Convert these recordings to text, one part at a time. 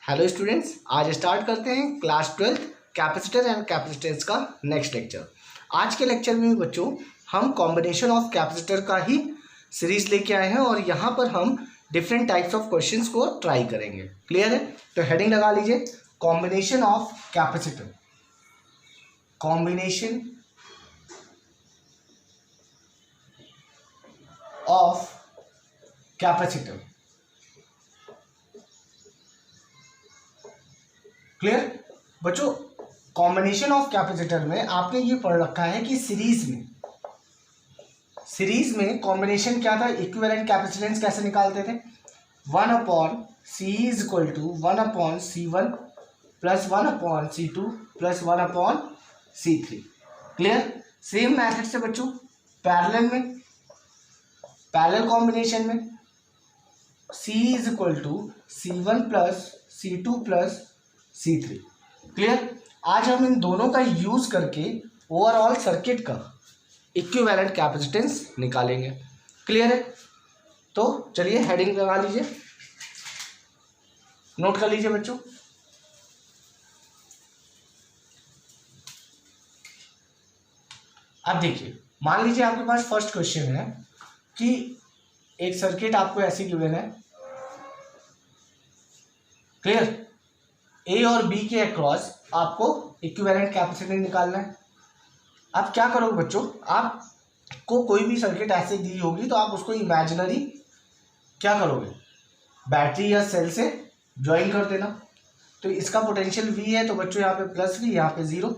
Hello students, आज start करते हैं क्लास 12 कैपेसिटर एंड कैपेसिटेंस का नेक्स्ट लेक्चर। आज के लेक्चर में बच्चों हम कॉम्बिनेशन ऑफ कैपेसिटर का ही सीरीज लेके आए हैं और यहाँ पर हम डिफरेंट टाइप्स ऑफ क्वेश्चंस को ट्राई करेंगे। क्लियर है? तो हेडिंग लगा लीजिए, combination of capacitor. Combination of capacitor. Clear बच्चों? कॉम्बिनेशन ऑफ कैपेसिटर में आपने ये पढ़ रखा है कि सीरीज में कॉम्बिनेशन क्या था, इक्विवेलेंट कैपेसिटेंस कैसे निकालते थे। 1/C is equal to 1/C1 plus 1/C2 plus 1/C3। Clear? Same method से बच्चों पैरेलल कॉम्बिनेशन में C is equal to C1 plus C2 plus C3। Clear? आज हम इन दोनों का यूज करके ओवरऑल सर्किट का इक्विवेलेंट कैपेसिटेंस निकालेंगे। क्लियर है? तो चलिए हेडिंग लगा लीजिए, नोट कर लीजिए बच्चों। अब देखिए, मान लीजिए आपके पास फर्स्ट क्वेश्चन है कि एक सर्किट आपको ऐसी गिवन है। क्लियर? ए और बी के अक्रॉस आपको इक्विवेलेंट कैपेसिटेंस निकालना है। आप क्या करोगे बच्चों, आपको कोई भी सर्किट ऐसे दी होगी तो आप उसको इमेजिनरी क्या करोगे, बैटरी या सेल से ज्वाइन कर देना। तो इसका पोटेंशियल V है तो बच्चों यहाँ पे प्लस V, यहाँ पे 0,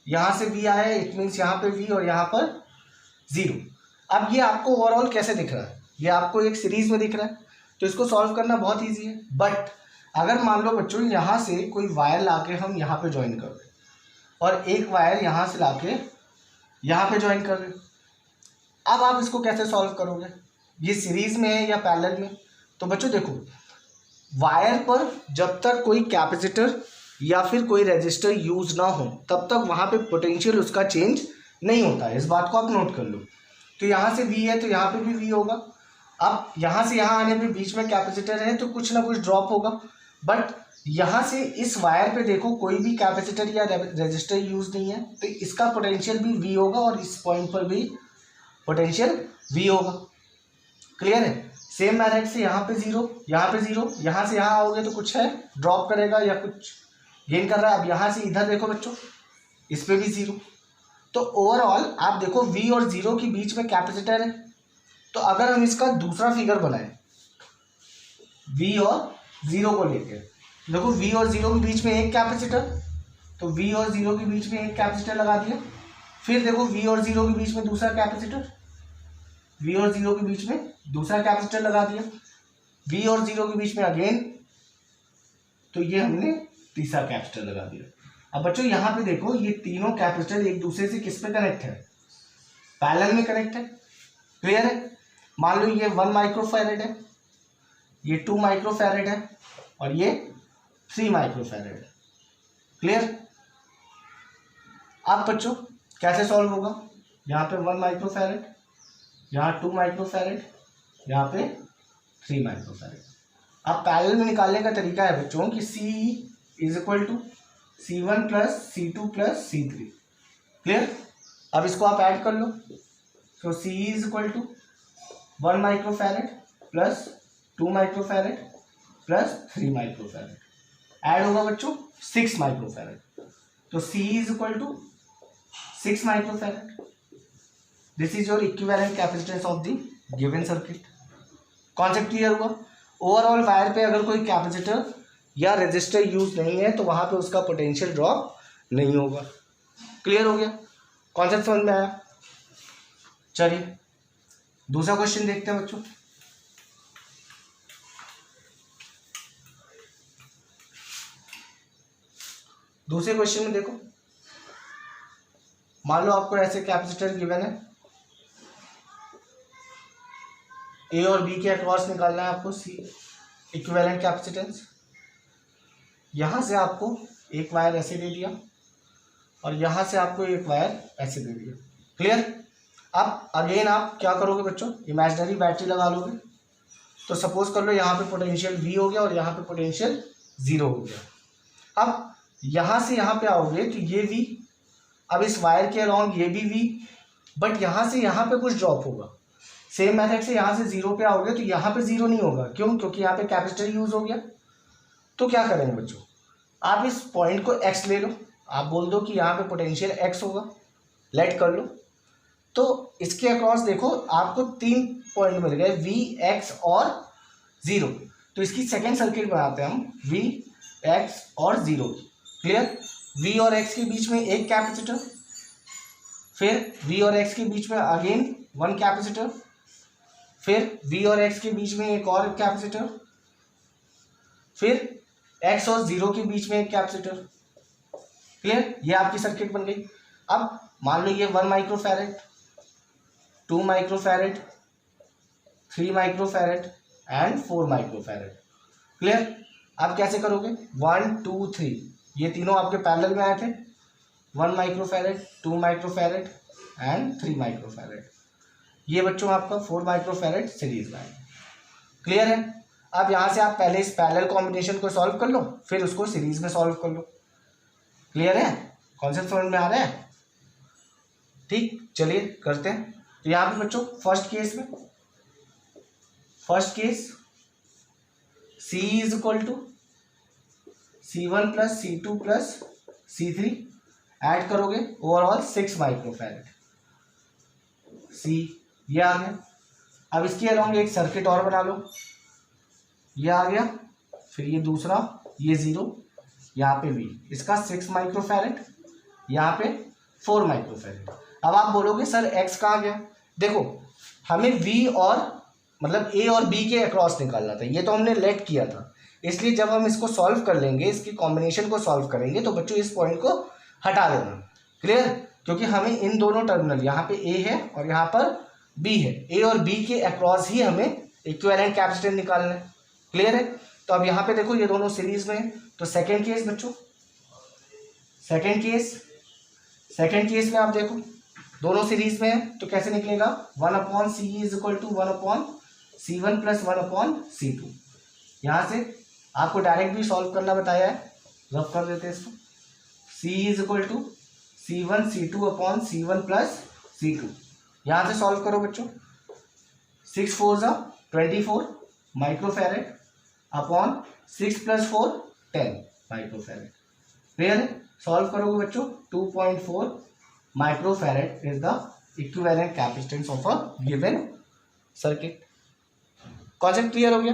यहाँ से V आया है, इट मीन्स यहाँ पे V और यहाँ पर 0। अब ये आपको ओवरऑल कैसे दिख रहा है, ये आपको एक सीरीज में दिख रहा है तो इसको सॉल्व करना बहुत ईजी है। बट अगर मान लो बच्चों यहाँ से कोई वायर लाके हम यहाँ पे ज्वाइन कर दें और एक वायर यहाँ से लाके यहाँ पे ज्वाइन कर दें, अब आप इसको कैसे सॉल्व करोगे, ये सीरीज में है या पैरेलल में। तो बच्चों देखो, वायर पर जब तक कोई कैपेसिटर या फिर कोई रेजिस्टर यूज ना हो तब तक वहाँ पे पोटेंशियल उसका चेंज नहीं होता है। इस बात को आप नोट कर लो। तो यहाँ से V है तो यहाँ पे भी V होगा। अब यहाँ से यहाँ आने पे बीच में कैपेसिटर है तो कुछ ना कुछ ड्रॉप होगा। बट यहाँ से इस वायर पे देखो कोई भी कैपेसिटर या रेजिस्टर यूज नहीं है तो इसका पोटेंशियल भी V होगा और इस पॉइंट पर भी पोटेंशियल V होगा। क्लियर है? सेम मेथड से यहाँ पे 0, यहाँ पे 0, यहाँ से यहाँ आओगे तो कुछ है ड्रॉप करेगा या कुछ गेन कर रहा है। अब यहाँ से इधर देखो बच्चों, इस पे भी 0। तो ओवरऑल आप देखो V और 0 के बीच में कैपेसिटर है। तो अगर हम इसका दूसरा फिगर बनाएं V और 0 को लेकर, देखो V और 0 के बीच में एक कैपेसिटर, तो V और 0 के बीच में एक कैपेसिटर लगा दिया। फिर देखो V और 0 के बीच में दूसरा कैपेसिटर, V और 0 के बीच में दूसरा कैपेसिटर लगा दिया। V और 0 के बीच में अगेन, तो ये हमने तीसरा कैपेसिटर लगा दिया। अब बच्चों यहाँ पे देखो, ये तीनों कैपेसिटर एक दूसरे से किस पे कनेक्ट है, पैरेलल में कनेक्ट है। क्लियर है? मान लो ये 1 माइक्रोफैरेड है, ये 2 माइक्रोफैरेड है और ये 3 माइक्रोफैरेड है। क्लियर? अब बच्चों कैसे सॉल्व होगा, यहाँ पे 1 माइक्रोफैरेड, यहाँ 2 माइक्रोफैरेड, यहाँ पे 3 माइक्रोफैरेड। अब पैरेलल में निकालने का तरीका है बच्चों कि C is equal to C1 plus C2 plus C3। Clear? अब इसको आप ऐड कर लो। तो C is equal to 1 microfarad plus 2 microfarad plus 3 microfarad, add होगा बच्चों 6 माइक्रोफैरेड। तो C is equal to 6 microfarad. This is your equivalent capacitance of the given circuit. Concept clear हुआ? ओवरऑल वायर पे अगर कोई कैपेसिटर या रेजिस्टर यूज नहीं है तो वहां पे उसका पोटेंशियल ड्रॉप नहीं होगा। क्लियर हो गया? कॉन्सेप्ट समझ में आया? चलिए दूसरा क्वेश्चन देखते हैं बच्चों। दूसरे क्वेश्चन में देखो, मान लो आपको ऐसे कैपेसिटर गिवन है, ए और बी के अक्रॉस निकालना है आपको सी इक्विवेलेंट कैपेसिटेंस। यहां से आपको एक वायर ऐसे दे दिया और यहां से आपको एक वायर ऐसे दे दिया। क्लियर? अब अगेन आप क्या करोगे बच्चों, इमेजिनरी बैटरी लगा लोगे। तो सपोज कर लो यहाँ पे पोटेंशियल V हो गया और यहाँ पे पोटेंशियल 0 हो गया। अब यहाँ से यहाँ पे आओगे तो ये v, अब इस वायर के अराउंड ये भी v, बट यहाँ से यहाँ पे कुछ ड्रॉप होगा। सेम मेथड से यहाँ से 0 पे आओगे तो यहाँ पे 0 नहीं होगा, क्यों? क्योंकि यहाँ पे कैपेसिटर यूज हो गया। तो क्या करेंगे बच्चों, आप इस पॉइंट को x ले लो, आप बोल दो कि यहाँ पे पोटेंशियल x होगा, लेट कर लो। तो इसके अक्रॉस देखो आपको 3 पॉइंट मिल गए, v, x और 0। तो इसकी सेकेंड सर्किट बनाते हैं हम, v, x और 0 की। क्लियर? v और x के बीच में एक कैपेसिटर, फिर v और x के बीच में अगेन 1 कैपेसिटर, फिर v और x के बीच में एक और कैपेसिटर, फिर x और 0 के बीच में एक कैपेसिटर। क्लियर? ये आपकी सर्किट बन गई। अब मान लो ये 1 microfarad, 2 microfarad, 3 microfarad and 4 microfarad. Clear? आप कैसे करोगे, 1 2 3, ये तीनों आपके पैरेलल में आए थे, 1 माइक्रोफैरेड, 2 माइक्रोफैरेड एंड 3 माइक्रोफैरेड। ये बच्चों आपका 4 माइक्रोफैरेड सीरीज में आएगा। क्लियर है? अब यहाँ से आप पहले इस पैरेलल कॉम्बिनेशन को सॉल्व कर लो, फिर उसको सीरीज में सॉल्व कर लो। क्लियर है? कॉन्सेप्ट समझ में आ रहा है? ठीक, चलिए करते हैं। तो यहाँ पे बच्चों first case C is equal to C1 plus C2 plus C3, add करोगे ओवरऑल 6 माइक्रोफैरेड C, ये आ गया। अब इसके अराउंड एक सर्किट और बना लो, ये आ गया, फिर ये दूसरा, ये 0, यहाँ पे V, इसका 6 माइक्रोफैरेड, यहाँ पे 4 माइक्रोफैरेड। अब आप बोलोगे सर x कहाँ गया? देखो हमें V और मतलब A और B के अक्रॉस निकालना था, ये तो हमने लेट किया था, इसलिए जब हम इसको सॉल्व कर लेंगे, इसकी कॉम्बिनेशन को सॉल्व करेंगे, तो बच्चों इस पॉइंट को हटा देना। क्लियर? क्योंकि हमें इन दोनों टर्मिनल, यहाँ पे A है और यहाँ पर B है, A और B के अक्रॉस ही हमें इक्विवेलेंट कैपेसिटेंस निकालना है। क्लियर है? तो अब यहाँ पे देखो ये दोनों सीरीज में है। तो सेकेंड केस बच्चों, सेकेंड केस में आप देखो दोनों सीरीज में है, तो कैसे निकलेगा, 1/C is equal to 1/C1 plus 1/C2। यहाँ से आपको डायरेक्ट भी सॉल्व करना बताया है, रफ कर देते हैं इसको। C is equal to C1 C2/C1 plus C2, यहाँ से सॉल्व करो बच्चों। 6 4 24 microfarad upon 6 plus 4 10 microfarad. Clear है? सॉल्व करोगे बच्चों, 2.4 microfarad is the equivalent capacitance of a given circuit. Concept clear हो गया?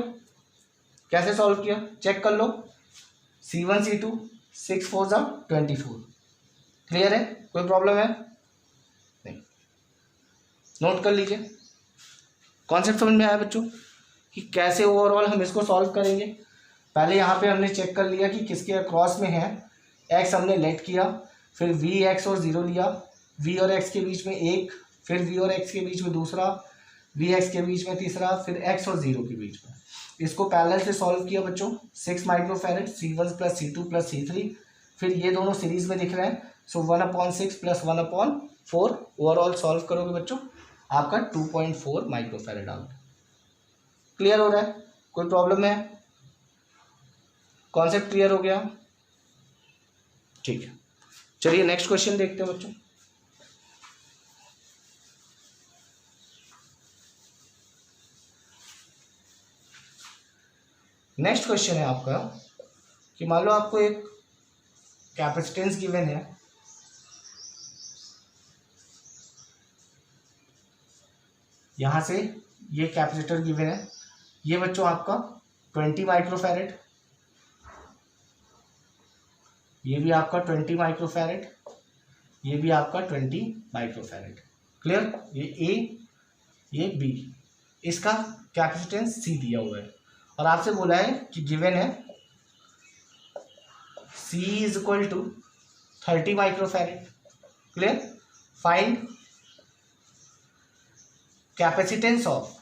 कैसे सॉल्व किया चेक कर लो। C1 C2 6 4 24। क्लियर है? कोई प्रॉब्लम है? नहीं, नोट कर लीजिए। कॉन्सेप्ट समझ में आया बच्चों कि कैसे ओवरऑल हम इसको सॉल्व करेंगे। पहले यहाँ पे हमने चेक कर लिया कि किसके अक्रॉस में है, x हमने लेट किया, फिर v, x और 0 लिया, v और x के बीच में एक, फिर v और x के बीच में दूसरा, v x के बीच में तीसरा, फिर x और 0 के बीच में। इसको पैरेलल से सॉल्व किया बच्चों, 6 microfarad C1 plus C2 plus C3, फिर ये दोनों सीरीज में दिख रहे हैं, सो 1/6 प्लस 1/4 ओवरऑल सॉल्व करोगे बच्चों, आपका 2.4 माइक्रोफैरेड आ गया। क्लियर हो रहा है? कोई प्रॉब्लम है? कॉन्सेप्ट क्लियर हो गया? ठीक है, चलिए नेक्स्ट क्वेश्चन देखते हैं बच्चों। नेक्स्ट क्वेश्चन है आपका कि मान लो आपको एक कैपेसिटेंस गिवन है, यहां से ये कैपेसिटर गिवन है, ये बच्चों आपका 20 माइक्रोफैरेड, ये भी आपका 20 माइक्रोफैरेड, ये भी आपका 20 माइक्रोफैरेड। क्लियर? ये A, ये B, इसका कैपेसिटेंस C दिया हुआ है और आपसे बोला है कि गिवन है C is equal to 30 microfarad. Clear? Find capacitance of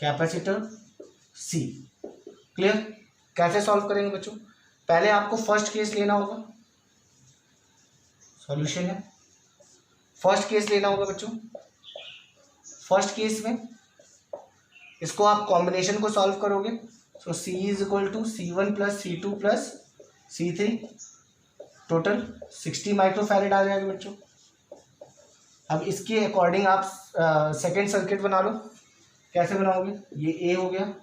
capacitor C। Clear? कैसे सॉल्व करेंगे बच्चों? पहले आपको फर्स्ट केस लेना होगा, सॉल्यूशन है, फर्स्ट केस लेना होगा बच्चों। फर्स्ट केस में इसको आप कॉम्बिनेशन को सॉल्व करोगे, so C is equal to C1 plus C2 plus C3, total 60 microfarad आ जाएगा बच्चों। अब इसके अकॉर्डिंग आप सेकेंड सर्किट बना लो। कैसे बनाओगे, ये A हो गया,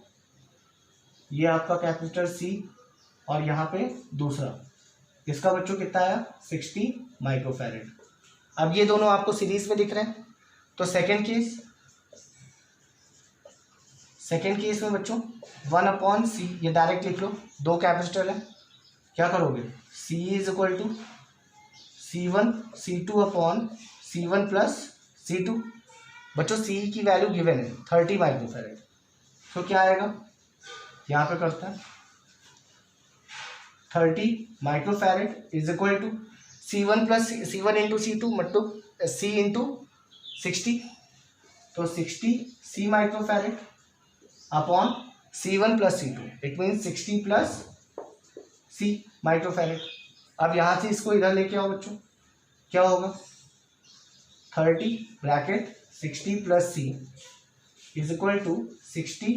ये आपका कैपेसिटर C, और यहाँ पे दूसरा, इसका बच्चों कितना आया 60 माइक्रोफैरेड। अब ये दोनों आपको सीरीज में दिख रहे हैं, तो सेकेंड केस में बच्चों 1/C, ये डायरेक्ट लिख लो, दो कैपेसिटर है, क्या करोगे C is equal to C1 C2/C1 plus C2। बच्चों C की वैल्यू गिवन है 30 माइक्रोफैरेड, तो क्या आएगा, यहाँ पे करता है 30 microfarad is equal to C1 plus C1 into C2 मट्टू C इंटू 60, तो 60 C microfarad upon C1 plus C2, it mean 60 plus C microfarad. अब यहाँ से इसको इधर लेके आओ बच्चों, क्या होगा 30 bracket 60 plus C is equal to 60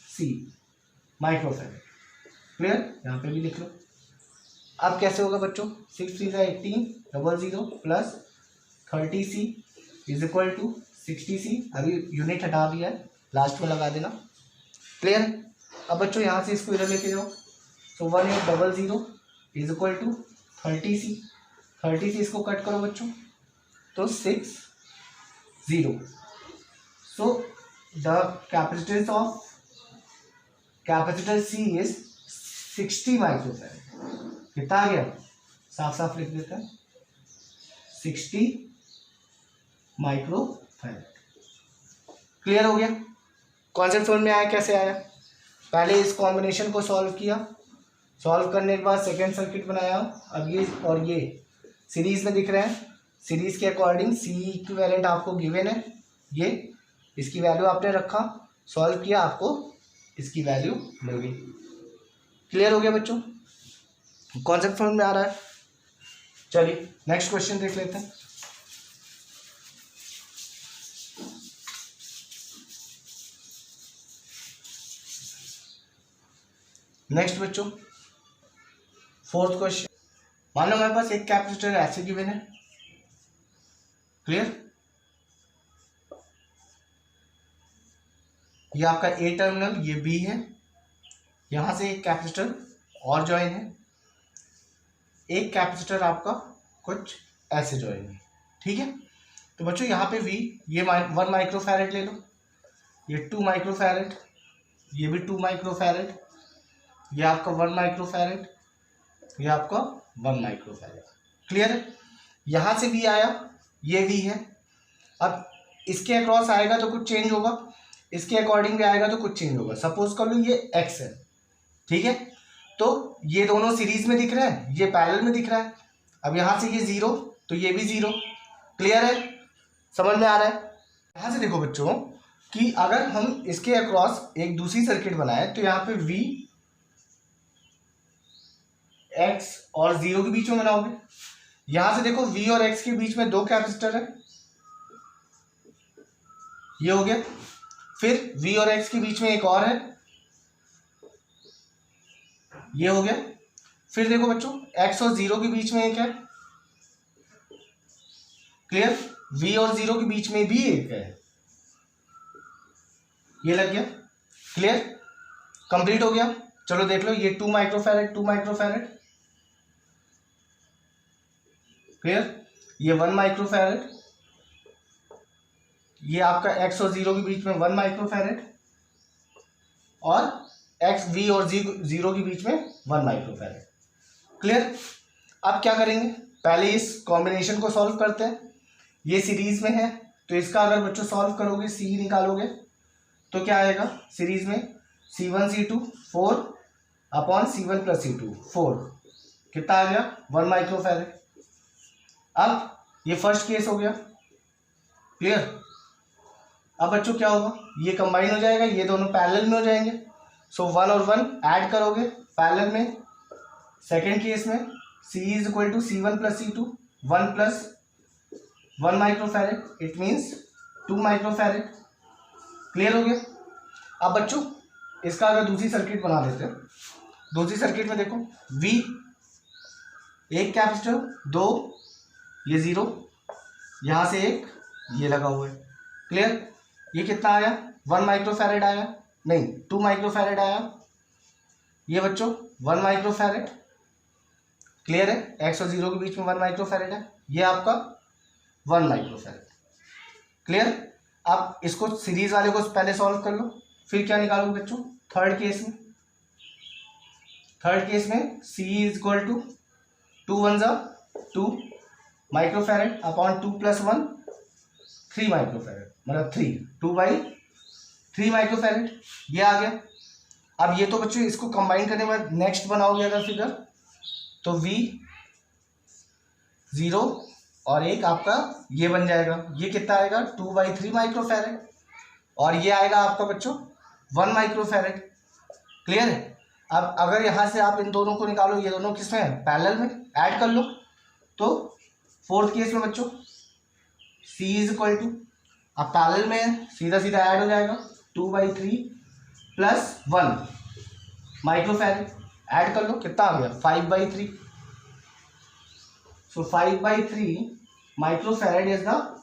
C microfarad. Clear, यहाँ पे भी लिख लो। अब कैसे होगा बच्चों, 6 3 18 00 plus 30C is equal to 60C, अभी यूनिट हटा दिया है, लास्ट में लगा देना। क्लियर। अब बच्चों यहाँ से इसको इधर लेके जाओ, तो 1800 इज इक्वल टू 30C इसको कट करो बच्चों, तो 60। So the capacitance of capacitor C is 60 microfarad. कितना आ गया, साफ साफ लिख देते हैं 60 माइक्रोफैरेड। क्लियर हो गया, कॉन्सेप्ट समझ में आया कैसे आया। पहले इस कॉम्बिनेशन को सॉल्व किया, सॉल्व करने के बाद सेकेंड सर्किट बनाया। अब ये और ये सीरीज में दिख रहे हैं, सीरीज के अकॉर्डिंग C इक्विवेलेंट आपको गिवन है, ये इसकी वैल्यू आपने रखा, सॉल्व किया, आपको इसकी वैल्यू मिल गई। क्लियर हो गया बच्चों, कॉन्सेप्ट समझ में आ रहा है। चलिए नेक्स्ट क्वेश्चन देख लेते हैं। नेक्स्ट बच्चों फोर्थ क्वेश्चन, मान लो हमारे पास एक कैपेसिटर ऐसे गिवन है। क्लियर, ये आपका A टर्मिनल, ये B है, यहां से एक कैपेसिटर और ज्वाइन है, एक कैपेसिटर आपका कुछ ऐसे ज्वाइन है। ठीक है, तो बच्चों यहाँ पे V, ये 1 माइक्रोफैरेड ले लो, ये 2 माइक्रोफैरेड, ये भी 2 माइक्रोफैरेड, ये आपका 1 माइक्रोफैरेड, ये आपका 1 माइक्रोफैरेड। क्लियर है, यहाँ से V आया, ये V है। अब इसके अक्रॉस आएगा तो कुछ चेंज होगा, इसके अकॉर्डिंग भी आएगा तो कुछ चेंज होगा। सपोज कर लो ये X है, ठीक है, तो ये दोनों सीरीज में दिख रहे हैं, ये पैरेलल में दिख रहा है। अब यहाँ से ये 0, तो ये भी 0। क्लियर है, समझ में आ रहा है। यहाँ से देखो बच्चों कि अगर हम इसके अक्रॉस एक दूसरी सर्किट बनाए, तो यहाँ पे V X और 0 के बीच में बनाओगे। यहां से देखो V और X के बीच में 2 कैपेसिटर है, ये हो गया। फिर V और X के बीच में एक और है, ये हो गया। फिर देखो बच्चों X और 0 के बीच में एक है। क्लियर, V और 0 के बीच में भी एक है, ये लग गया। क्लियर, कंप्लीट हो गया। चलो देख लो, ये 2 माइक्रोफैरेड 2 माइक्रोफैरेड। क्लियर, ये 1 माइक्रोफैरेड, ये आपका X और 0 के बीच में 1 माइक्रोफैरेड, और X V और 0 के बीच में 1 माइक्रोफैरेड। क्लियर, अब क्या करेंगे, पहले इस कॉम्बिनेशन को सॉल्व करते हैं। ये सीरीज में है, तो इसका अगर बच्चों सॉल्व करोगे, C निकालोगे, तो क्या आएगा, सीरीज में C1 C2 4 upon C1 plus C2 4, कितना आ गया 1 माइक्रोफैरेड। अब ये फर्स्ट केस हो गया। क्लियर, अब बच्चों क्या होगा, ये कंबाइन हो जाएगा, ये दोनों पैरेलल में हो जाएंगे। सो 1 और 1 ऐड करोगे पैरेलल में। सेकेंड केस में C is equal to C1 plus C2 1 plus 1 microfarad, it means 2 microfarad. Clear हो गया। अब बच्चों इसका अगर दूसरी सर्किट बना देते हैं, दूसरी सर्किट में देखो V एक कैपेसिटर, दो ये जीरो, यहाँ से एक ये लगा हुआ है। क्लियर। ये कितना आया 1 माइक्रोफैरेड आया, नहीं 2 माइक्रोफैरेड आया। ये बच्चों 1 माइक्रोफैरेड। क्लियर है, एक्स और जीरो के बीच में 1 माइक्रोफैरेड है। ये आपका 1 माइक्रोफैरेड। क्लियर। आप इसको सीरीज वाले को पहले सॉल्व कर लो, फिर क्या निकालोगे बच्चों थर्ड केस में C इज इक्वल टू 2 1 जा 2 माइक्रोफैरेड अपॉन 2 + 1 3 माइक्रोफैरेड, मतलब 2/3 माइक्रोफैरेड। ये आ गया। अब ये तो बच्चों इसको कंबाइन करने के बाद नेक्स्ट बनाओगे अगर फिगर, तो V 0 और एक आपका ये बन जाएगा। ये कितना आएगा 2/3 माइक्रोफैरेड, और ये आएगा आपका बच्चों 1 माइक्रोफैरेड। क्लियर है। अब अगर यहाँ से आप इन दोनों को निकालो, ये दोनों किसमें है पैरेलल में, ऐड कर लो, तो फोर्थ केस में बच्चों C इज इक्वल टू, अब पैरेलल में है सीधा सीधा ऐड हो जाएगा 2/3 + 1 माइक्रोफैरेड, ऐड कर लो कितना आ गया 5/3। सो 5/3 microfarad is the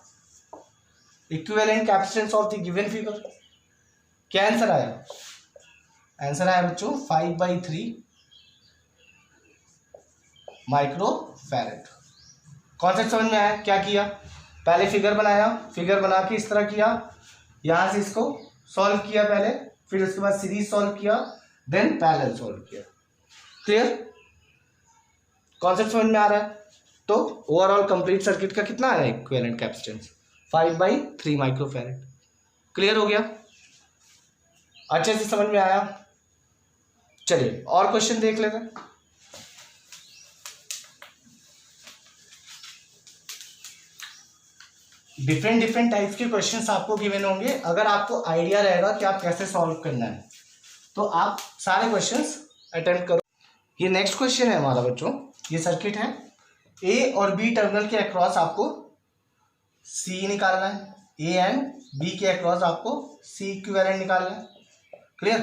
equivalent capacitance of the given figure. क्या आंसर आया? आंसर आया बच्चों 5/3 माइक्रोफैरेड। कॉन्सेप्ट समझ में आया? क्या किया, पहले फिगर बनाया, फिगर बना के इस तरह किया, यहां से इसको सॉल्व किया पहले, फिर उसके बाद सीरीज सॉल्व किया, देन पैरेलल सॉल्व किया। क्लियर। कॉन्सेप्ट समझ में आ रहा है? तो ओवरऑल कंप्लीट सर्किट का कितना आया इक्विवेलेंट कैपेसिटेंस 5/3 माइक्रोफैरेड। क्लियर हो गया, अच्छे से समझ में आया। चलिए और क्वेश्चन देख लेते हैं। डिफरेंट टाइप्स के क्वेश्चंस आपको गिवन होंगे। अगर आपको आइडिया रहेगा कि आप कैसे सॉल्व करना है, तो आप सारे क्वेश्चंस अटेम्प्ट करो। ये नेक्स्ट क्वेश्चन है हमारा बच्चों, ये सर्किट है, ए और बी टर्मिनल के अक्रॉस आपको सी निकालना है, ए एंड बी के अक्रॉस आपको सी इक्विवेलेंट निकालना है। क्लियर।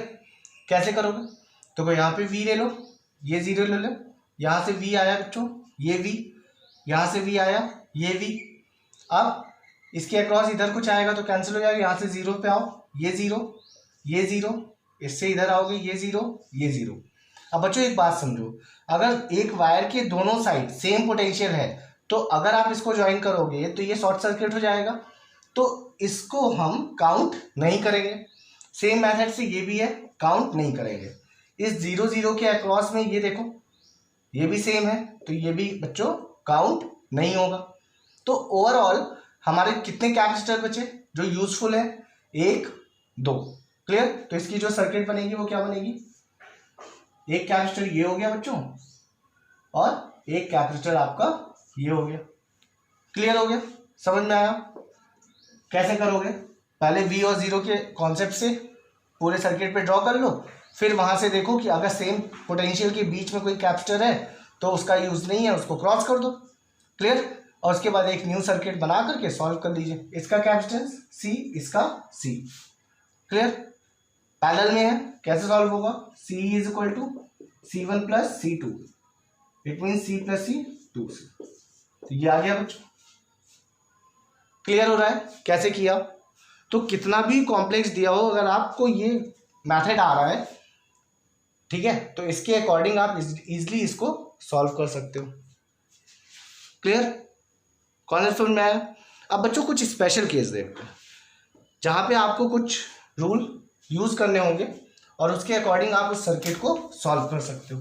कैसे करोगे? तो यहाँ पे वी ले लो, ये जीरो ले लो, यहाँ से वी आया बच्चों, ये वी, यहाँ से वी आया, ये वी। अब इसके अक्रॉस इधर कुछ आएगा तो कैंसिल हो जाएगा, यहाँ से जीरो पे आओ, ये जीरो, इससे इधर आओगे, ये जीरो। अब बच्चों एक बात समझो, अगर एक वायर के दोनों साइड सेम पोटेंशियल है, तो अगर आप इसको ज्वाइन करोगे तो ये शॉर्ट सर्किट हो जाएगा, तो इसको हम काउंट नहीं करेंगे। सेम मेथड से ये भी है, काउंट नहीं करेंगे। इस 0 0 के अक्रॉस में ये देखो, ये भी सेम है, तो ये भी बच्चों काउंट नहीं होगा। तो ओवरऑल हमारे कितने कैपेसिटर बचे जो यूजफुल है? 1 2। क्लियर। तो इसकी जो सर्किट बनेगी वो क्या बनेगी, एक कैपेसिटर ये हो गया बच्चों, और एक कैपेसिटर आपका ये हो गया। क्लियर हो गया, समझ में आया? कैसे करोगे? पहले V और 0 के कॉन्सेप्ट से पूरे सर्किट पे ड्रॉ कर लो, फिर वहां से देखो कि अगर सेम पोटेंशियल के बीच में कोई कैपेसिटर है तो उसका यूज नहीं है, उसको क्रॉस कर दो। क्लियर। और उसके बाद एक न्यू सर्किट बना करके सॉल्व कर लीजिए। इसका कैपेसिटेंस C, इसका C। क्लियर। पैरेलल में है, कैसे सॉल्व होगा? C is equal to C1 + C2, it mean C + C 2C। तो ये आ गया बच्चों। क्लियर हो रहा है कैसे किया? तो कितना भी कॉम्प्लेक्स दिया हो, अगर आपको ये मेथड आ रहा है, ठीक है, तो इसके अकॉर्डिंग आप इजिली इसको सॉल्व कर सकते हो। क्लियर। कॉन्सेप्ट समझ में आया? अब बच्चों कुछ स्पेशल केस देखते हैं, जहां पे आपको कुछ रूल यूज करने होंगे और उसके अकॉर्डिंग आप उस सर्किट को सॉल्व कर सकते हो।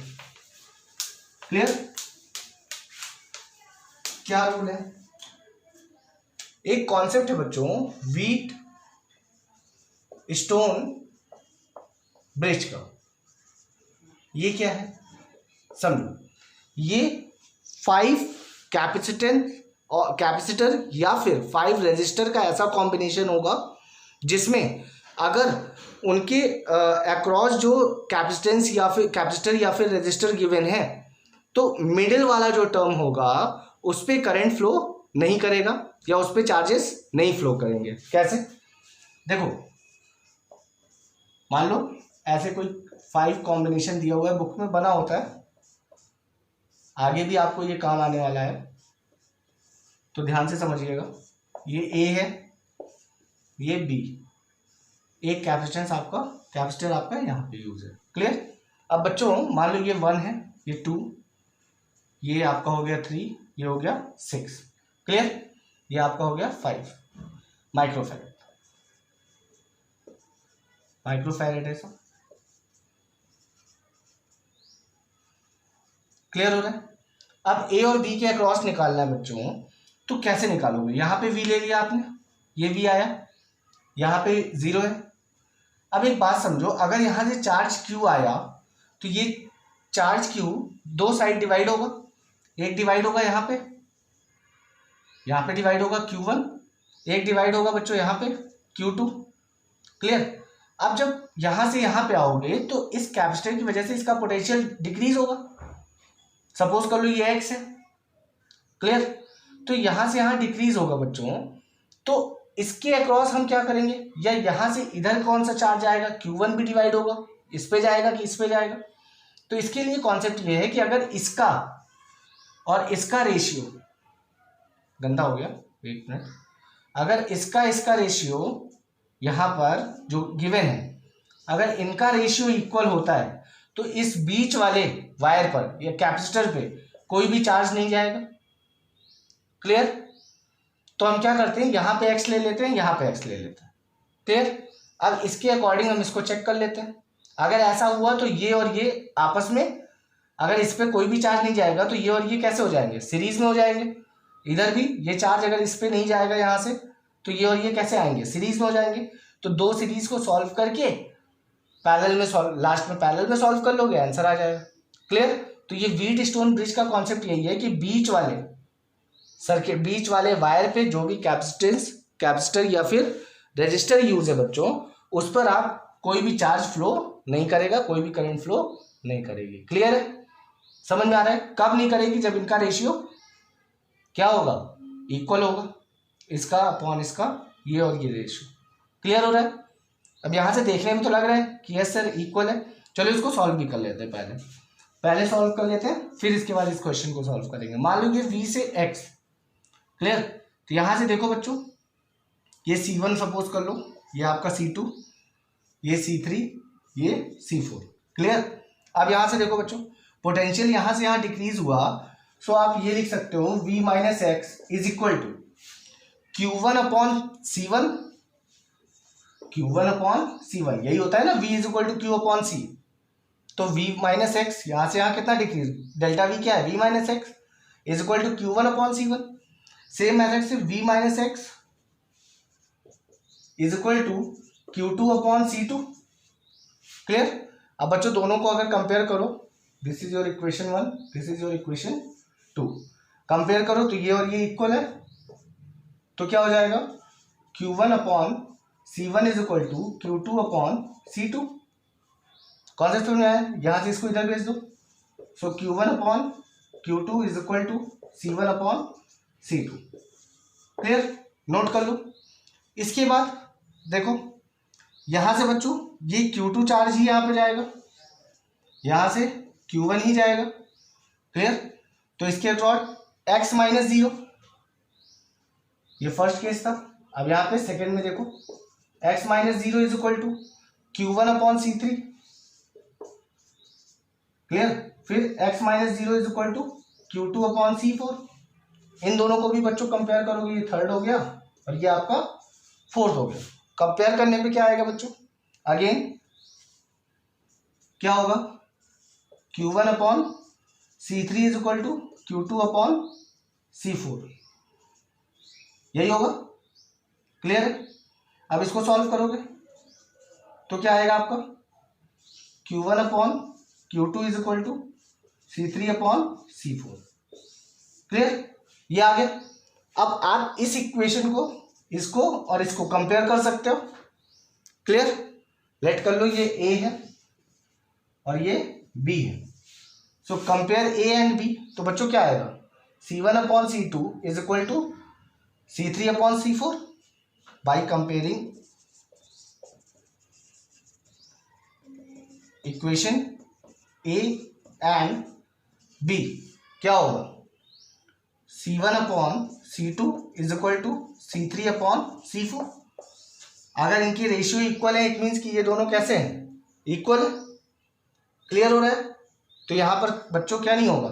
क्लियर। क्या रूल है? एक कॉन्सेप्ट है बच्चों, व्हीट स्टोन ब्रिज का। ये क्या है समझो, ये 5 कैपेसिटर या फिर 5 रेजिस्टर का ऐसा कॉम्बिनेशन होगा जिसमें अगर उनके अक्रॉस जो कैपेसिटेंस या फिर कैपेसिटर या फिर रेजिस्टर गिवन है, तो मिडिल वाला जो टर्म होगा उस पर करंट फ्लो नहीं करेगा या उस पर चार्जेस नहीं फ्लो करेंगे। कैसे? देखो मान लो ऐसे कोई 5 कॉम्बिनेशन दिया हुआ है, बुक में बना होता है, आगे भी आपको ये काम आने वाला है, तो ध्यान से समझिएगा। ये ए है, ये बी, एक कैपेसिटर आपका यहाँ पे यूज है। क्लियर। अब बच्चों मान लो ये 1 है, ये 2, ये आपका हो गया 3, ये हो गया 6। क्लियर। ये आपका हो गया 5 माइक्रोफैरेड है सब। क्लियर हो रहा है। अब ए और बी के अक्रॉस निकालना है बच्चों, तो कैसे निकालोगे? यहाँ पे वी ले लिया आपने, ये वी आया, यहाँ पे 0 है। अब एक बात समझो, अगर यहाँ से चार्ज क्यू आया तो ये चार्ज क्यू 2 साइड डिवाइड होगा, एक डिवाइड होगा यहाँ पे डिवाइड होगा Q1, एक डिवाइड होगा बच्चों यहाँ पे Q2। क्लियर। अब जब यहां से यहां पे आओगे तो इस कैपेसिटर की वजह से इसका पोटेंशियल डिक्रीज होगा। सपोज कर लो ये x है। क्लियर। तो यहां से यहां डिक्रीज होगा बच्चों, तो इसके अक्रॉस हम क्या करेंगे, या यहां से इधर कौन सा चार्ज आएगा, Q1 भी डिवाइड होगा, इस पे जाएगा कि इस पे जाएगा। तो इसके लिए कॉन्सेप्ट ये है कि अगर इसका और इसका रेशियो, गंदा हो गया, एक मिनट, अगर इसका रेशियो यहां पर जो गिवन है, अगर इनका रेशियो इक्वल होता है तो इस बीच वाले वायर पर या कैपेसिटर पे कोई भी चार्ज नहीं जाएगा। क्लियर। तो हम क्या करते हैं, यहां पे x ले लेते हैं, यहां पे x ले लेते हैं। क्लियर। अब इसके अकॉर्डिंग हम इसको चेक कर लेते हैं। अगर ऐसा हुआ तो ये और ये आपस में, अगर इस पे कोई भी चार्ज नहीं जाएगा तो ये और ये कैसे हो जाएंगे, सीरीज में हो जाएंगे। इधर भी ये चार्ज अगर इस पे नहीं जाएगा यहां से, तो ये और ये कैसे आएंगे, सीरीज में हो जाएंगे। तो 2 सीरीज को सॉल्व करके पैरेलल में लास्ट में पैरेलल में सॉल्व कर लोगे, आंसर आ जाएगा। क्लियर। तो ये व्हीट स्टोन ब्रिज का कॉन्सेप्ट यही है कि बीच वाले वायर पे जो भी कैपेसिटर या फिर रेजिस्टर यूज है बच्चों, उस पर आप कोई भी चार्ज फ्लो नहीं करेगा, कोई भी करंट फ्लो नहीं करेगी। क्लियर है, समझ में आ रहा है। कब नहीं करेगी, जब इनका रेशियो क्या होगा, इक्वल होगा, इसका अपॉन इसका, ये और ये रेशियो। क्लियर हो रहा है। अब यहां से देखने में तो लग रहा है कि यस सर इक्वल है। चलो इसको सॉल्व भी कर लेते हैं, पहले सॉल्व कर लेते हैं, फिर इसके बाद इस क्वेश्चन को सॉल्व करेंगे। मान लो ये v से x। क्लियर। तो यहां से देखो बच्चों, ये C1 सपोज कर लो, ये आपका C2, ये C3, ये C4। क्लियर। अब यहां से देखो बच्चों, पोटेंशियल यहां से यहां डिक्रीज हुआ, सो आप ये लिख सकते हो v minus x is equal to Q1 upon C1, Q1 upon C1, यही होता है ना, v is equal to Q upon C। तो v माइनस एक्स, यहां से यहां कितना डिक्रीज, डेल्टा v क्या है, v minus x is equal to Q1 upon C1। Same method से v minus x is equal to Q2 upon C2। Clear. अब बच्चों दोनों को अगर कंपेयर करो, this is your equation 1, this is your equation 2, compare करो तो ये और ये इक्वल है, तो क्या हो जाएगा, Q1 upon C1 is equal to Q2 upon C2। Concept समझ में आया। यहां से इसको इधर भेज दो, so Q1 upon Q2 is equal to C1 upon C2। Clear, note कर लो। इसके बाद देखो यहां से बच्चों ये Q2 चार्ज ही यहां पे जाएगा, यहां से Q1 ही जाएगा। क्लियर। तो इसके अक्रॉस x माइनस 0, ये फर्स्ट केस था। अब यहां पे सेकेंड में देखो x minus 0 is equal to Q1 upon C3। Clear. फिर x minus 0 is equal to Q2 upon C4। इन दोनों को भी बच्चों कंपेयर करोगे, ये थर्ड हो गया और ये आपका फोर्थ हो गया। कंपेयर करने पे क्या आएगा बच्चों, अगेन क्या होगा, Q1 upon C3 is equal to Q2 upon C4, यही होगा। क्लियर है। अब इसको सॉल्व करोगे तो क्या आएगा आपका, Q1 upon Q2 is equal to C3 upon C4। Clear, ये आ गया। अब आप इस इक्वेशन को, इसको और इसको कंपेयर कर सकते हो। क्लियर, लेट कर लो, ये A है और ये B है, so compare A and B। तो बच्चों क्या आएगा, C1 upon C2 is equal to C3 upon C4 by comparing equation A and B क्या होगा, C1 upon C2 is equal to C3 upon C4। अगर इनकी रेशियो इक्वल है it means कि ये दोनों कैसे हैं, इक्वल है। क्लियर हो रहा है। तो यहाँ पर बच्चों क्या नहीं होगा,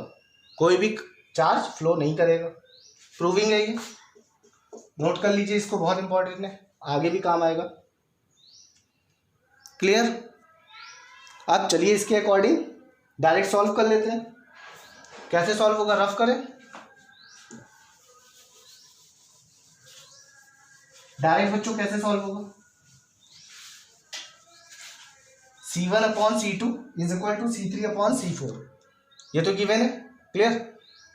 कोई भी चार्ज फ्लो नहीं करेगा। प्रूविंग है ये, नोट कर लीजिए इसको, बहुत इंपॉर्टेंट है, आगे भी काम आएगा। क्लियर। अब चलिए इसके अकॉर्डिंग डायरेक्ट सॉल्व कर लेते हैं। कैसे सॉल्व होगा, रफ करें। डायरेक्ट बच्चों कैसे सॉल्व होगा, C1 upon C2 is equal to C3 upon C4, ये तो गिवन है। क्लियर।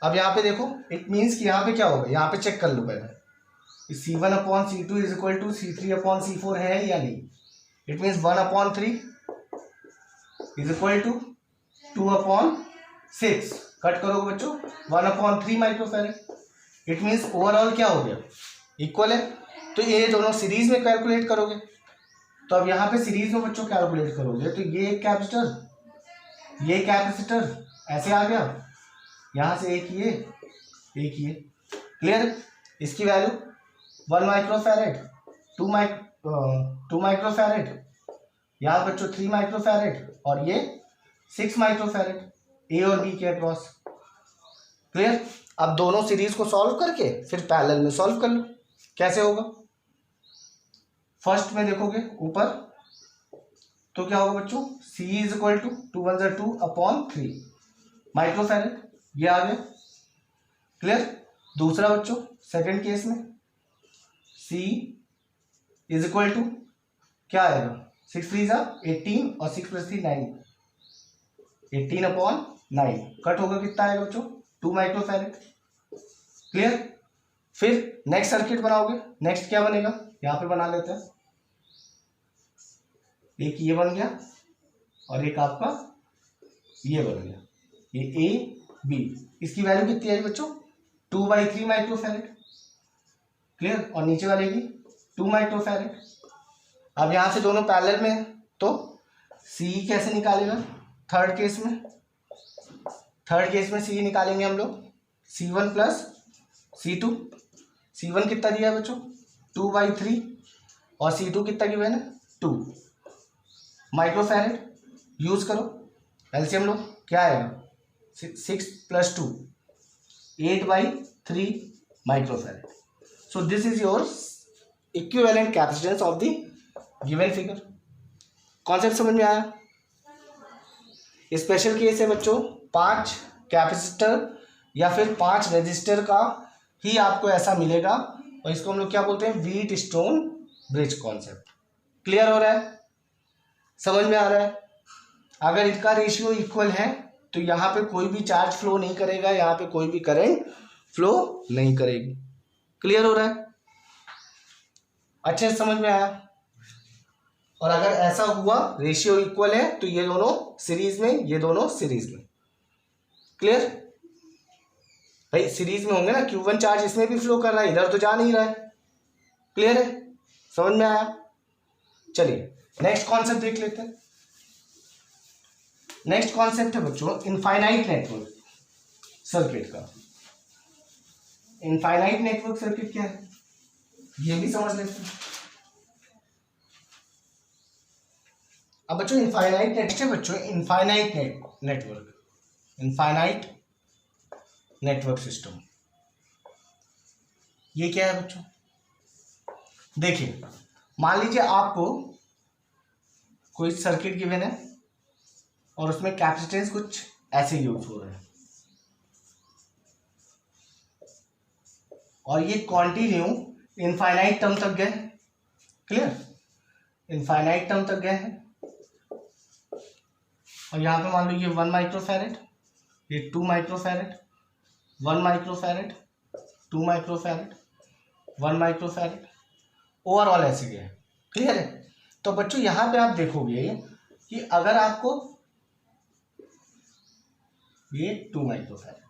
अब यहाँ पे देखो, इट मीन्स कि यहाँ पे क्या होगा, यहाँ पे चेक कर लो पहले, C1 upon C2 is equal to C3 upon C4 है या नहीं। It means 1 upon 3 is equal to 2 upon 6, cut करोगे बच्चों 1 upon 3 microfarad. It means overall क्या हो गया, इक्वल है। तो ये दोनों सीरीज में कैलकुलेट करोगे, तो अब यहाँ पे सीरीज में बच्चों कैलकुलेट करोगे तो ये कैपेसिटर, ये कैपेसिटर ऐसे आ गया, यहाँ से एक ये, एक ये। क्लियर। इसकी वैल्यू 1 माइक्रोफैरेड, 2 माइक्रोफैरेड, यहाँ बच्चों 3 माइक्रोफैरेड और ये 6 माइक्रोफैरेड, ए और बी के अक्रॉस। क्लियर। अब दोनों सीरीज को सॉल्व करके फिर पैरेलल में सॉल्व कर लो। कैसे होगा, फर्स्ट में देखोगे ऊपर तो क्या होगा बच्चों, C is equal to 2 1 2 upon 3 microfarad, ये आ गया। क्लियर। दूसरा बच्चों सेकंड केस में C इज इक्वल टू क्या आएगा, 6 3 18 और 6 + 3 9, 18 अपॉन 9, कट होगा कितना आएगा बच्चों, 2 माइक्रोफैरेड। क्लियर। फिर नेक्स्ट सर्किट बनाओगे, नेक्स्ट क्या बनेगा, यहाँ पे बना लेते हैं। एक ये बन गया और एक आपका ये बन गया, ये A B। इसकी वैल्यू कितनी है बच्चों, 2/3 माइक्रोफैरेड। क्लियर। और नीचे वाले की 2 माइक्रोफैरेड। अब यहाँ से दोनों पैरेलल में है तो C कैसे निकालेगा, थर्ड केस में C निकालेंगे हम लोग, C1 प्लस C2। C1 कितना दिया है बच्चों, 2/3 और C2 कितना गिवन है, 2 माइक्रोफैरेड। यूज करो एलसीएम लो, क्या आएगा, 6 + 2 8/3 microfarad. So this is your equivalent capacitance of the given figure. Concept समझ में आया। स्पेशल केस है बच्चों, 5 कैपेसिटर या फिर 5 रेजिस्टर का ही आपको ऐसा मिलेगा, और इसको हम लोग क्या बोलते हैं, wheat stone bridge concept. Clear हो रहा है, समझ में आ रहा है। अगर इनका रेशियो इक्वल है तो यहाँ पे कोई भी चार्ज फ्लो नहीं करेगा, यहाँ पे कोई भी करंट फ्लो नहीं करेगी। क्लियर हो रहा है, अच्छे से समझ में आया। और अगर ऐसा हुआ रेशियो इक्वल है तो ये दोनों सीरीज में, ये दोनों सीरीज में। क्लियर भाई, सीरीज में होंगे ना, Q1 चार्ज इसमें भी फ्लो कर रहा है, इधर तो जा नहीं रहा है। क्लियर है, समझ में आया। चलिए नेक्स्ट कॉन्सेप्ट देख लेते हैं। नेक्स्ट कॉन्सेप्ट है बच्चों इनफाइनाइट नेटवर्क सर्किट का। इनफाइनाइट नेटवर्क सर्किट क्या है ये भी समझ लेते हैं। अब बच्चों इनफाइनाइट नेटवर्क है बच्चों, infinite network, infinite network system, ये क्या है बच्चों। देखिए मान लीजिए आपको कोई सर्किट गिवन है और उसमें कैपेसिटेंस कुछ ऐसे यूज हो रहा है और ये कॉन्टिन्यू इनफाइनाइट टर्म तक गए। क्लियर, इनफाइनाइट टर्म तक गए हैं। और यहाँ पे मान लो ये 1 माइक्रोफैरेड, ये 2 microfarad, 1 microfarad, 2 microfarad, 1 microfarad, overall ऐसे गए। क्लियर है। तो बच्चों यहाँ पे आप देखोगे कि अगर आपको ये 2 माइक्रोफैरेड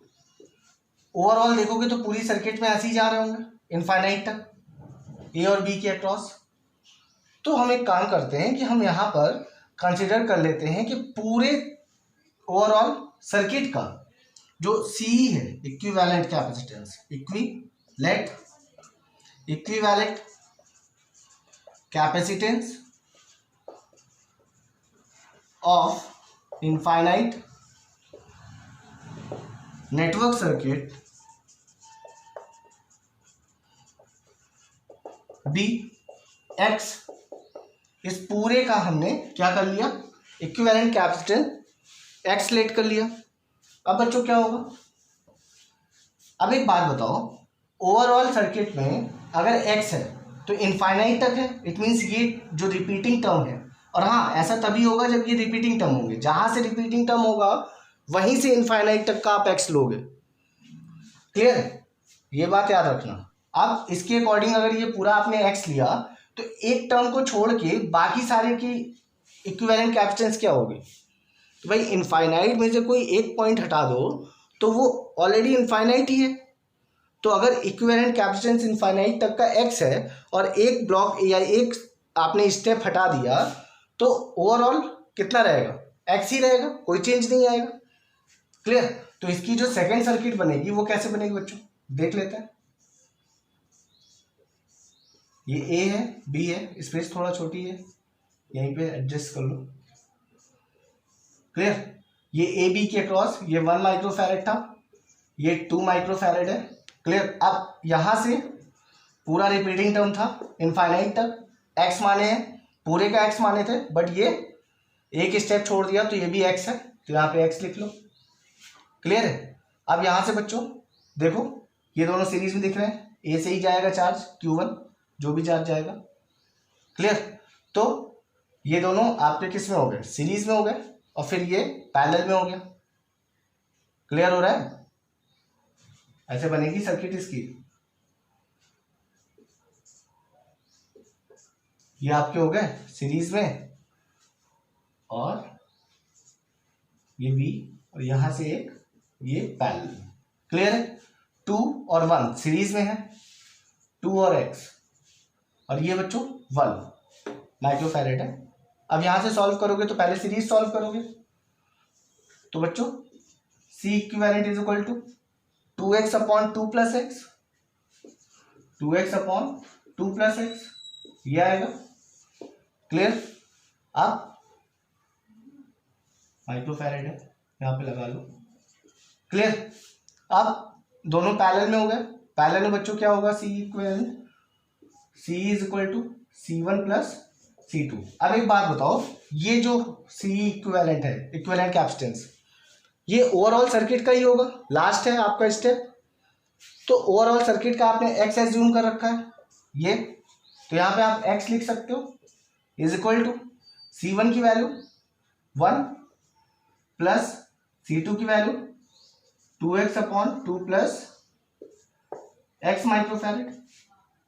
ओवरऑल देखोगे तो पूरी सर्किट में ऐसे ही जा रहे होंगे इनफाइनाइट तक, ए और बी के अक्रॉस। तो हम एक काम करते हैं कि हम यहाँ पर कंसिडर कर लेते हैं कि पूरे ओवरऑल सर्किट का जो सी है, equivalent capacitance, equivalent capacitance of infinite network circuit be x, इस पूरे का हमने क्या कर लिया, इक्विवेलेंट कैपेसिटेंस एक्स लेट कर लिया। अब बच्चों क्या होगा, अब एक बात बताओ, ओवरऑल सर्किट में अगर एक्स है तो इनफाइनाइट तक है, इट मीन्स ये जो रिपीटिंग टर्म है, और हाँ ऐसा तभी होगा जब ये रिपीटिंग टर्म होंगे, जहां से रिपीटिंग टर्म होगा वहीं से इनफाइनाइट तक का आप एक्स लोगे। क्लियर है, ये बात याद रखना। अब इसके अकॉर्डिंग अगर ये पूरा आपने एक्स लिया तो एक टर्म को छोड़ के बाकी सारे की इक्विवेलेंट कैपेसिटेंस क्या होगी, तो भाई इनफाइनाइट में से कोई एक पॉइंट हटा दो तो वो ऑलरेडी इनफाइनाइट ही है। तो अगर इक्विवेलेंट कैपेसिटेंस इनफाइनाइट तक का एक्स है और एक ब्लॉक या एक आपने स्टेप हटा दिया तो ओवरऑल कितना रहेगा, एक्स ही रहेगा, कोई चेंज नहीं आएगा। क्लियर, तो इसकी जो सेकेंड सर्किट बनेगी वो कैसे बनेगी बच्चों, देख लेते हैं। ये ए है, बी है, स्पेस थोड़ा छोटी है, यहीं पे एडजस्ट कर लो। क्लियर, ये ए बी के अक्रॉस ये 1 माइक्रोफैरेड था, ये 2 माइक्रोफैरेड है। क्लियर, अब यहां से पूरा रिपीटिंग टर्म था इनफाइनाइट तक, एक्स माने हैं, पूरे का एक्स माने थे, बट ये एक स्टेप छोड़ दिया तो ये भी एक्स है, तो यहाँ पे एक्स लिख लो। क्लियर है, अब यहां से बच्चों देखो ये दोनों सीरीज में दिख रहे हैं, ए से ही जाएगा चार्ज Q1, जो भी चार्ज जाएगा। क्लियर, तो ये दोनों आपके किस में हो गए, सीरीज में हो गए, और फिर ये पैरेलल में हो गया। क्लियर हो रहा है, ऐसे बनेगी सर्किट इसकी। ये आपके हो गए सीरीज में, और ये बी, और यहां से एक ये पैरेलल। क्लियर है, 2 और 1 सीरीज में है, 2 और x, और ये बच्चों 1 माइक्रोफैरेड है। अब यहां से सॉल्व करोगे तो पहले सीरीज सॉल्व करोगे, तो बच्चों C equivalent is equal to 2x upon 2 plus x, 2x upon 2 plus x, ये आएगा। क्लियर, अब माइक्रोफैरेड है, यहां पे लगा लो। क्लियर, अब दोनों पैरेलल में हो गए, पैरेलल में बच्चों क्या होगा, C equivalent, C is equal to C1 plus C2। अब एक बात बताओ, ये जो C इक्विवेलेंट है, इक्विवेलेंट कैपेसिटेंस, ये ओवरऑल सर्किट का ही होगा, लास्ट है आपका स्टेप, तो ओवरऑल सर्किट का आपने x एज्यूम कर रखा है ये, तो यहाँ पे आप x लिख सकते हो, इज इक्वल टू C1 की वैल्यू 1 प्लस C2 की value 2x upon 2 plus x microfarad.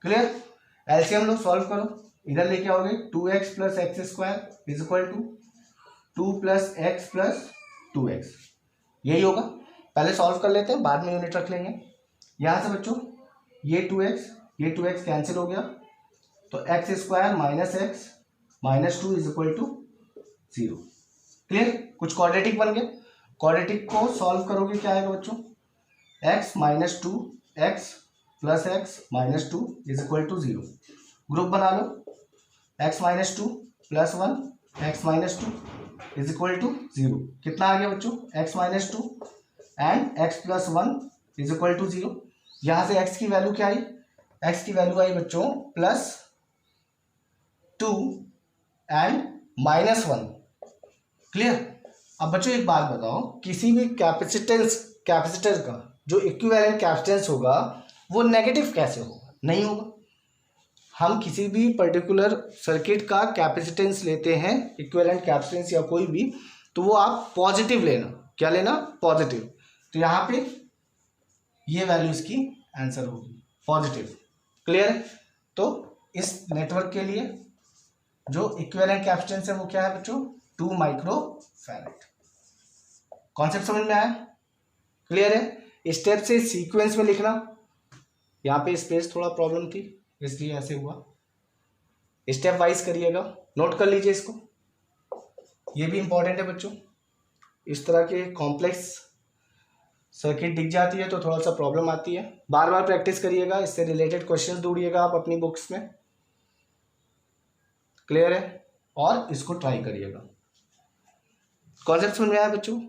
Clear, LCM लो, सॉल्व करो, इधर लेके आओगे 2x plus x square is equal to 2 plus x plus 2x, यही होगा। पहले सॉल्व कर लेते हैं, बाद में यूनिट रख लेंगे। यहां से बच्चों ये 2x कैंसिल हो गया, तो x square minus x minus 2 is equal to 0। Clear, कुछ क्वाड्रेटिक बन गए, क्वाड्रेटिक को सॉल्व करोगे क्या आएगा बच्चों, x minus 2 x plus x minus 2 is equal to 0। Group बना लो, x minus 2 plus 1 x minus 2 is equal to 0। कितना आ गया बच्चों, x minus 2 and x plus 1 is equal to 0। यहां से x की वैल्यू क्या आई, x की वैल्यू आई बच्चों प्लस 2 एंड माइनस 1। क्लियर, अब बच्चों एक बात बताओ, किसी भी कैपेसिटर का जो इक्विवेलेंट कैपेसिटेंस होगा वो नेगेटिव कैसे होगा, नहीं होगा। हम किसी भी पर्टिकुलर सर्किट का कैपेसिटेंस लेते हैं, इक्विवेलेंट कैपेसिटेंस या कोई भी, तो वो आप पॉजिटिव लेना, क्या लेना, पॉजिटिव। तो यहाँ पे ये वैल्यू इसकी आंसर होगी पॉजिटिव। क्लियर है, तो इस नेटवर्क के लिए जो इक्विवेलेंट कैपेसिटेंस है वो क्या है बच्चों, 2 माइक्रोफैरेड। कॉन्सेप्ट समझ में आया, क्लियर है। स्टेप से सीक्वेंस में लिखना, यहाँ पे स्पेस थोड़ा प्रॉब्लम थी इसलिए ऐसे हुआ, स्टेप वाइज करिएगा, नोट कर लीजिए इसको। ये भी इंपॉर्टेंट है बच्चों। इस तरह के कॉम्प्लेक्स सर्किट दिख जाती है तो थोड़ा सा प्रॉब्लम आती है। बार बार प्रैक्टिस करिएगा, इससे रिलेटेड क्वेश्चंस ढूंढिएगा आप अपनी बुक्स में। क्लियर है? और इसको ट्राई करिएगा। कॉन्सेप्ट समझ में आया बच्चों?